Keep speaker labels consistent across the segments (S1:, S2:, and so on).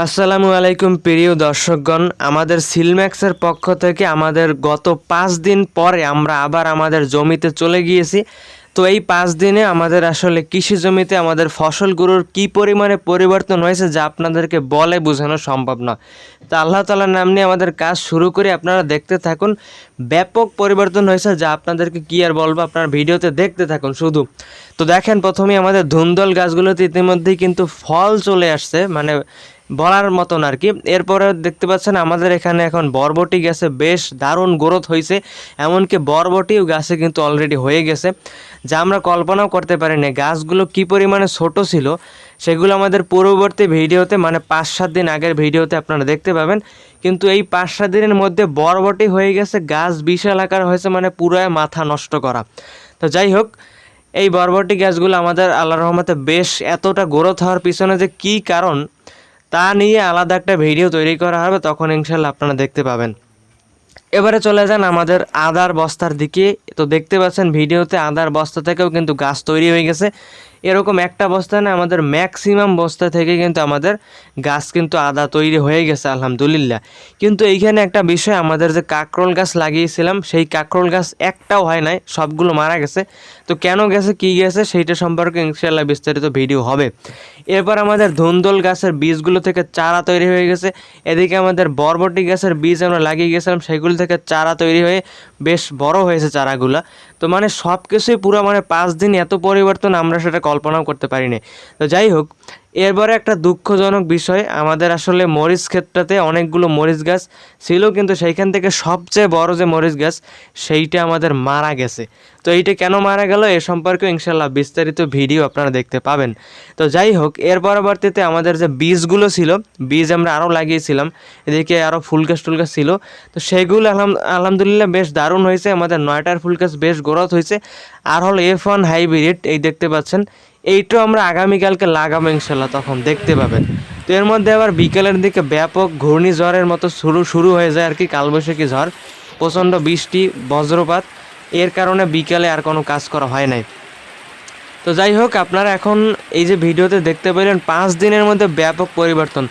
S1: আসসালামু আলাইকুম প্রিয় দর্শকগণ, আমাদের সিলম্যাক্সের পক্ষ থেকে আমাদের গত 5 দিন পরে আমরা আবার আমাদের জমিতে চলে গিয়েছি। তো এই 5 দিনে আমাদের আসলে কৃষি জমিতে আমাদের ফসলগুলোর কী পরিমাণে পরিবর্তন হয়েছে যা আপনাদেরকে বলে বোঝানো সম্ভব না। তো আল্লাহ তাআলার নাম নিয়ে আমাদের কাজ শুরু করে আপনারা দেখতে থাকুন। ব্যাপক পরিবর্তন হয়েছে যা আপনাদেরকে কী আর বলবো, আপনারা ভিডিওতে দেখতে থাকুন শুধু। তো দেখেন, প্রথমেই আমাদের ধুন্দল গাছগুলোতে ইতিমধ্যেই কিন্তু ফল চলে আসছে, মানে বলার মতন আর কি। এরপরে দেখতে পাচ্ছেন আমাদের এখানে এখন বরবটি গাছে বেশ দারুণ গ্রোথ হয়েছে, এমনকি বরবটিও গাছে কিন্তু অলরেডি হয়ে গেছে, যা আমরা কল্পনাও করতে পারিনি। গাছগুলো কী পরিমাণে ছোট ছিল সেগুলো আমাদের পূর্ববর্তী ভিডিওতে, মানে 5-7 দিন আগের ভিডিওতে আপনারা দেখতে পাবেন। কিন্তু এই 5-7 দিনের মধ্যে বরবটি হয়ে গেছে, গাছ বিশাল আকার হয়েছে, মানে পুরো মাথা নষ্ট করা। তো যাই হোক, এই বরবটি গাছগুলো আমাদের আল্লাহর রহমতে বেশ এতটা গ্রোথ হওয়ার পিছনে যে কী কারণ তা নিয়ে আলাদা একটা ভিডিও তৈরি করা হবে, তখন ইনশাল্লাহ আপনারা দেখতে পাবেন। এবারে চলে যান আমাদের আদার বস্তার দিকে। তো দেখতে পাচ্ছেন ভিডিওতে আদার বস্তা থেকেও কিন্তু গাছ তৈরি হয়ে গেছে। এরকম একটা বস্তা না, আমাদের ম্যাক্সিমাম বস্তা থেকে কিন্তু আমাদের গাছ কিন্তু আদা তৈরি হয়ে গেছে আলহামদুলিল্লাহ। কিন্তু এইখানে একটা বিষয়, আমাদের যে কাঁকরোল গাছ লাগিয়েছিলাম সেই কাঁকরোল গাছ একটাও হয় নাই, সবগুলো মারা গেছে। তো কেন গেছে, কী গেছে, সেইটা সম্পর্কে ইনশাআল্লাহ বিস্তারিত ভিডিও হবে। এরপর আমাদের ধুন্দল গাছের বীজগুলো থেকে চারা তৈরি হয়ে গেছে। এদিকে আমাদের বরবটি গাছের বীজ আমরা লাগিয়ে গেছিলাম, সেগুলো থেকে চারা তৈরি হয়ে বেশ বড় হয়েছে চারাগুলা। তো মানে সব কিছুই পুরো, মানে 5 দিন এত পরিবর্তন আমরা সেটা কল্পনাও করতে পারিনি। তো যাই হোক, এরপরে একটা দুঃখজনক বিষয়, আমাদের আসলে মরিচ ক্ষেতটাতে অনেকগুলো মরিচ গাছ ছিল, কিন্তু সেইখান থেকে সবচেয়ে বড় যে মরিচ গাছ সেইটা আমাদের মারা গেছে। তো এইটা কেন মারা গেল এ সম্পর্কে ইনশাল্লাহ বিস্তারিত ভিডিও আপনারা দেখতে পাবেন। তো যাই হোক, এর পরবর্তীতে আমাদের যে বীজগুলো ছিল, বীজ আমরা আরও লাগিয়েছিলাম, এদিকে আরও ফুল গাছ টুল গাছ ছিল। তো সেগুলো আলহামদুলিল্লাহ বেশ দারুণ হয়েছে, আমাদের 9টার ফুল গাছ বেশ গ্রোথ হয়েছে। আর হলো F1 হাইব্রিড, এই দেখতে পাচ্ছেন, এইটাও আমরা আগামীকালকে লাগাবো ইনশাল্লাহ, তখন দেখতে পাবেন। তো এর মধ্যে আবার বিকেলের দিকে ব্যাপক ঘূর্ণিঝড়ের মতো শুরু হয়ে যায় আর কি, কালবৈশাখী ঝড়, প্রচণ্ড বৃষ্টি বজ্রপাত, এর কারণে বিকেলে আর কোনো কাজ করা হয় নাই। তো যাই হোক, আপনারা এখন এই যে ভিডিওতে দেখতে পেলেন 5 দিনের মধ্যে ব্যাপক পরিবর্তন।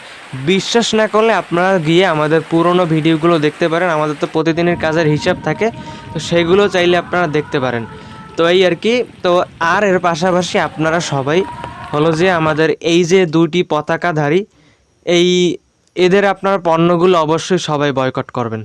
S1: বিশ্বাস না করলে আপনারা গিয়ে আমাদের পুরনো ভিডিওগুলো দেখতে পারেন, আমাদের তো প্রতিদিনের কাজের হিসাব থাকে, তো সেগুলো চাইলে আপনারা দেখতে পারেন। তো এই আর কি। তো আর এর পাশাপাশি আপনারা সবাই হলো যে আমাদের এই যে 2টি পতাকাধারী, এদের আপনার পণ্যগুলো অবশ্যই সবাই বয়কট করবেন।